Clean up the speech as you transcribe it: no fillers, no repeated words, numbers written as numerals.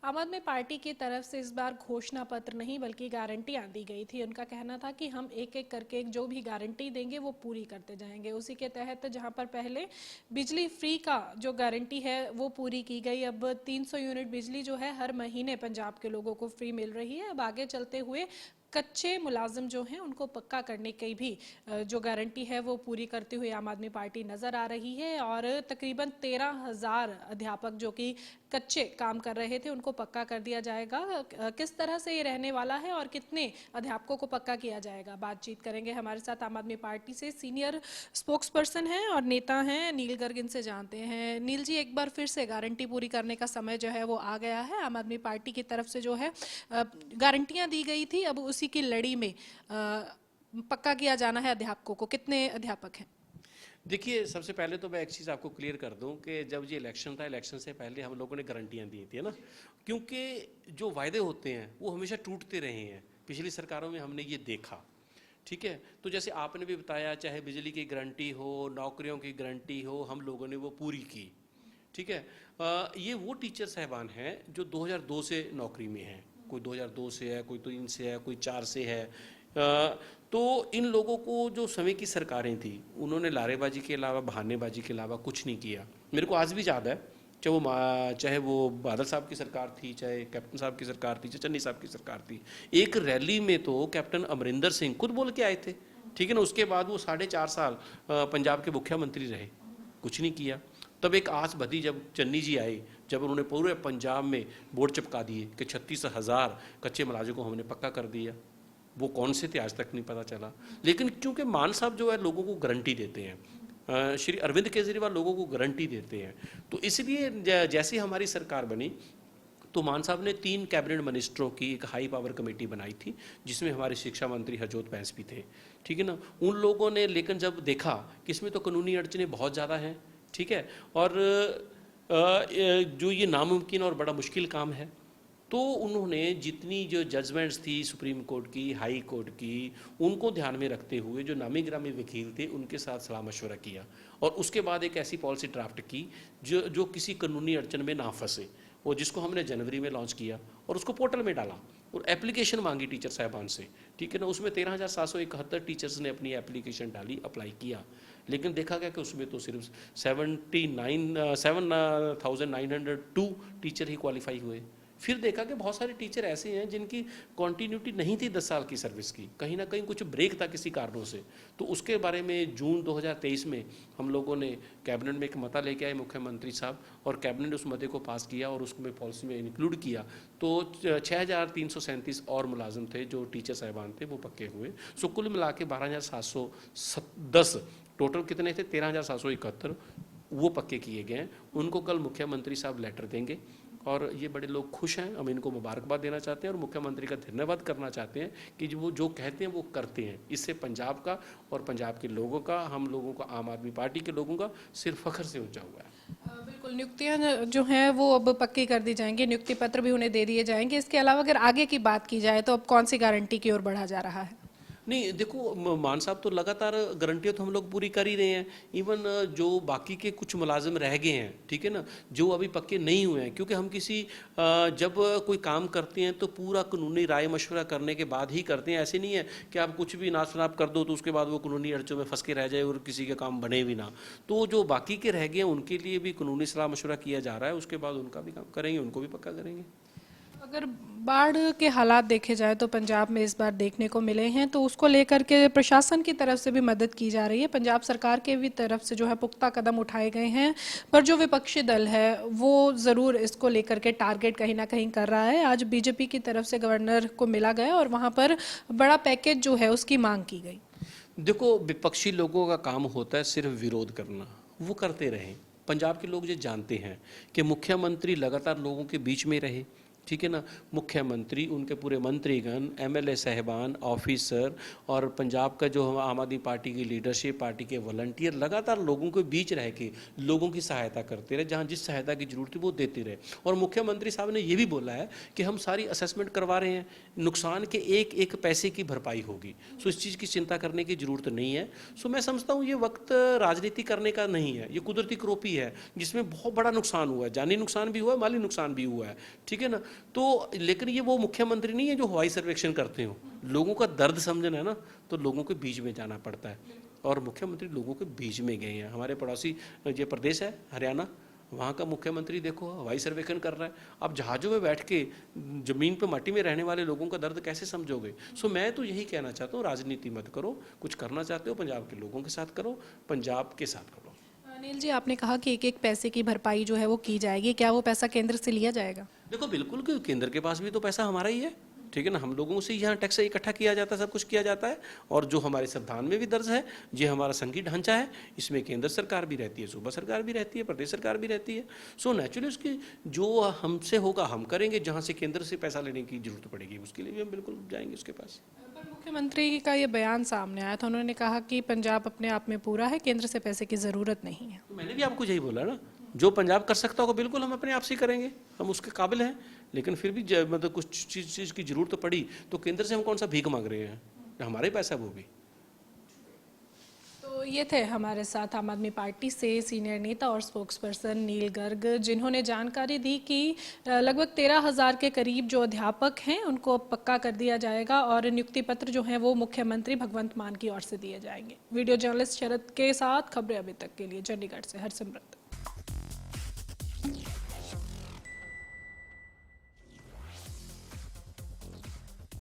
आम आदमी पार्टी की तरफ से इस बार घोषणा पत्र नहीं बल्कि गारंटियां दी गई थी। उनका कहना था कि हम एक एक करके जो भी गारंटी देंगे वो पूरी करते जाएंगे। उसी के तहत जहां पर पहले बिजली फ्री का जो गारंटी है वो पूरी की गई, अब 300 यूनिट बिजली जो है हर महीने पंजाब के लोगों को फ्री मिल रही है। अब आगे चलते हुए कच्चे मुलाजिम जो हैं उनको पक्का करने की भी जो गारंटी है वो पूरी करती हुई आम आदमी पार्टी नजर आ रही है। और तकरीबन 13,000 अध्यापक जो कि कच्चे काम कर रहे थे उनको पक्का कर दिया जाएगा। किस तरह से ये रहने वाला है और कितने अध्यापकों को पक्का किया जाएगा, बातचीत करेंगे। हमारे साथ आम आदमी पार्टी से सीनियर स्पोक्स पर्सन हैं और नेता हैं नील गर्ग, इनसे जानते हैं। नील जी, एक बार फिर से गारंटी पूरी करने का समय जो है वो आ गया है। आम आदमी पार्टी की तरफ से जो है गारंटियां दी गई थी, अब उसी की लड़ी में पक्का किया जाना है अध्यापकों को। कितने अध्यापक हैं? देखिए, सबसे पहले तो मैं एक चीज़ आपको क्लियर कर दूं कि जब ये इलेक्शन था, इलेक्शन से पहले हम लोगों ने गारंटियां दी थी, है ना। क्योंकि जो वायदे होते हैं वो हमेशा टूटते रहे हैं। पिछली सरकारों में हमने ये देखा, ठीक है। तो जैसे आपने भी बताया, चाहे बिजली की गारंटी हो, नौकरियों की गारंटी हो, हम लोगों ने वो पूरी की, ठीक है। ये वो टीचर साहबान हैं जो 2002 से नौकरी में हैं। कोई 2002 से है, कोई 3 से है, कोई 4 से है। तो इन लोगों को जो समय की सरकारें थी उन्होंने लारेबाजी के अलावा, बहानेबाजी के अलावा कुछ नहीं किया। मेरे को आज भी याद है, चाहे वो बादल साहब की सरकार थी, चाहे कैप्टन साहब की सरकार थी, चाहे चन्नी साहब की सरकार थी, एक रैली में तो कैप्टन अमरिंदर सिंह खुद बोल के आए थे, ठीक है ना। उसके बाद वो 4.5 साल पंजाब के मुख्यमंत्री रहे, कुछ नहीं किया। तब एक आस बधी जब चन्नी जी आए, जब उन्होंने पूरे पंजाब में बोर्ड चिपका दिए कि 36,000 कच्चे मुलाजिम को हमने पक्का कर दिया। वो कौन से थे आज तक नहीं पता चला। लेकिन क्योंकि मान साहब जो है लोगों को गारंटी देते हैं, श्री अरविंद केजरीवाल लोगों को गारंटी देते हैं, तो इसलिए जैसे हमारी सरकार बनी तो मान साहब ने 3 कैबिनेट मिनिस्टरों की एक हाई पावर कमेटी बनाई थी, जिसमें हमारे शिक्षा मंत्री हरजोत बैंस भी थे, ठीक है ना। उन लोगों ने लेकिन जब देखा कि इसमें तो कानूनी अड़चनें बहुत ज़्यादा हैं, ठीक है, और जो ये नामुमकिन और बड़ा मुश्किल काम है, तो उन्होंने जितनी जो जजमेंट्स थी सुप्रीम कोर्ट की, हाई कोर्ट की, उनको ध्यान में रखते हुए जो नामी ग्रामी वकील थे उनके साथ सलाह मशवरा किया और उसके बाद एक ऐसी पॉलिसी ड्राफ्ट की जो किसी कानूनी अड़चन में ना फंसे, और जिसको हमने जनवरी में लॉन्च किया और उसको पोर्टल में डाला और एप्लीकेशन मांगी टीचर साहबान से, ठीक है ना। उसमें 13,771 टीचर्स ने अपनी एप्लीकेशन डाली, अप्लाई किया। लेकिन देखा गया कि उसमें तो सिर्फ 7,902 टीचर ही क्वालिफाई हुए। फिर देखा कि बहुत सारे टीचर ऐसे हैं जिनकी कॉन्टीन्यूटी नहीं थी 10 साल की सर्विस की, कहीं ना कहीं कुछ ब्रेक था किसी कारणों से। तो उसके बारे में जून 2023 में हम लोगों ने कैबिनेट में एक मता लेके आए मुख्यमंत्री साहब, और कैबिनेट उस मते को पास किया और उसमें पॉलिसी में इंक्लूड किया। तो 6,337 और मुलाजिम थे जो टीचर साहबान थे वो पक्के हुए। सो कुल मिला के 12,710, टोटल कितने थे? 13,771 वो पक्के किए गए हैं। उनको कल मुख्यमंत्री साहब लेटर देंगे और ये बड़े लोग खुश हैं। हम इनको मुबारकबाद देना चाहते हैं और मुख्यमंत्री का धन्यवाद करना चाहते हैं कि वो जो कहते हैं वो करते हैं। इससे पंजाब का और पंजाब के लोगों का, हम लोगों का, आम आदमी पार्टी के लोगों का सिर फख्र से ऊंचा हुआ है। बिल्कुल, नियुक्तियां जो हैं वो अब पक्की कर दी जाएंगी, नियुक्ति पत्र भी उन्हें दे दिए जाएंगे। इसके अलावा अगर आगे की बात की जाए तो अब कौन सी गारंटी की ओर बढ़ा जा रहा है? नहीं, देखो मान साहब तो लगातार गारंटियाँ तो हम लोग पूरी कर ही रहे हैं। इवन जो बाकी के कुछ मुलाजिम रह गए हैं, ठीक है ना, जो अभी पक्के नहीं हुए हैं, क्योंकि हम किसी जब कोई काम करते हैं तो पूरा कानूनी राय मशवरा करने के बाद ही करते हैं। ऐसे नहीं है कि आप कुछ भी नाश शनाप कर दो तो उसके बाद वो कानूनी अड़चों में फंस के रह जाए और किसी के काम बने भी ना। तो जो बाकी के रह गए हैं उनके लिए भी कानूनी सलाह मशवरा किया जा रहा है, उसके बाद उनका भी काम करेंगे, उनको भी पक्का करेंगे। अगर बाढ़ के हालात देखे जाए तो पंजाब में इस बार देखने को मिले हैं, तो उसको लेकर के प्रशासन की तरफ से भी मदद की जा रही है, पंजाब सरकार के भी तरफ से जो है पुख्ता कदम उठाए गए हैं। पर जो विपक्षी दल है वो ज़रूर इसको लेकर के टारगेट कहीं ना कहीं कर रहा है। आज बीजेपी की तरफ से गवर्नर को मिला गया और वहाँ पर बड़ा पैकेज जो है उसकी मांग की गई। देखो, विपक्षी लोगों का काम होता है सिर्फ विरोध करना, वो करते रहें। पंजाब के लोग ये जानते हैं कि मुख्यमंत्री लगातार लोगों के बीच में रहे, ठीक है ना। मुख्यमंत्री, उनके पूरे मंत्रीगण, एमएलए साहबान, ऑफिसर और पंजाब का जो आम आदमी पार्टी की लीडरशिप, पार्टी के वॉलंटियर लगातार लोगों के बीच रह के लोगों की सहायता करते रहे, जहाँ जिस सहायता की जरूरत है वो देते रहे। और मुख्यमंत्री साहब ने ये भी बोला है कि हम सारी असेसमेंट करवा रहे हैं, नुकसान के एक एक पैसे की भरपाई होगी। सो इस चीज़ की चिंता करने की जरूरत नहीं है। सो मैं समझता हूँ ये वक्त राजनीति करने का नहीं है, ये कुदरती क्रोपी है जिसमें बहुत बड़ा नुकसान हुआ है, जानी नुकसान भी हुआ है, माली नुकसान भी हुआ है, ठीक है ना। तो लेकिन ये वो मुख्यमंत्री नहीं है जो हवाई सर्वेक्षण करते हो। लोगों का दर्द समझना है ना, तो लोगों के बीच में जाना पड़ता है, और मुख्यमंत्री लोगों के बीच में गए हैं। हमारे पड़ोसी जो प्रदेश है हरियाणा, वहाँ का मुख्यमंत्री देखो हवाई सर्वेक्षण कर रहा है। आप जहाज़ों में बैठ के ज़मीन पे माटी में रहने वाले लोगों का दर्द कैसे समझोगे? सो मैं तो यही कहना चाहता हूँ, राजनीति मत करो, कुछ करना चाहते हो पंजाब के लोगों के साथ करो, पंजाब के साथ करो। अनिल जी, आपने कहा कि एक एक पैसे की भरपाई जो है वो की जाएगी, क्या वो पैसा केंद्र से लिया जाएगा? देखो बिल्कुल कि केंद्र के पास भी तो पैसा हमारा ही है, ठीक है ना। हम लोगों से यहाँ टैक्स इकट्ठा किया जाता है, सब कुछ किया जाता है, और जो हमारे संविधान में भी दर्ज है, ये हमारा संघीय ढांचा है, इसमें केंद्र सरकार भी रहती है, सूबा सरकार भी रहती है, प्रदेश सरकार भी रहती है। सो नेचुरली उसकी जो हमसे होगा हम करेंगे, जहाँ से केंद्र से पैसा लेने की जरूरत पड़ेगी उसके लिए भी हम बिल्कुल जाएंगे उसके पास। पर मुख्यमंत्री का ये बयान सामने आया था, उन्होंने कहा कि पंजाब अपने आप में पूरा है, केंद्र से पैसे की ज़रूरत नहीं है। तो मैंने भी आपको यही बोला ना, जो पंजाब कर सकता होगा बिल्कुल हम अपने आप से करेंगे, हम उसके काबिल हैं। लेकिन फिर भी मतलब कुछ चीज़ की जरूरत पड़ी तो केंद्र से हम कौन सा भीख मांग रहे हैं, हमारा ही पैसा वो भी। तो ये थे हमारे साथ आम आदमी पार्टी से सीनियर नेता और स्पोक्सपर्सन नील गर्ग, जिन्होंने जानकारी दी कि लगभग 13,000 के करीब जो अध्यापक हैं उनको पक्का कर दिया जाएगा, और नियुक्ति पत्र जो हैं वो मुख्यमंत्री भगवंत मान की ओर से दिए जाएंगे। वीडियो जर्नलिस्ट शरद के साथ खबरें अभी तक के लिए चंडीगढ़ से हरसिमरत।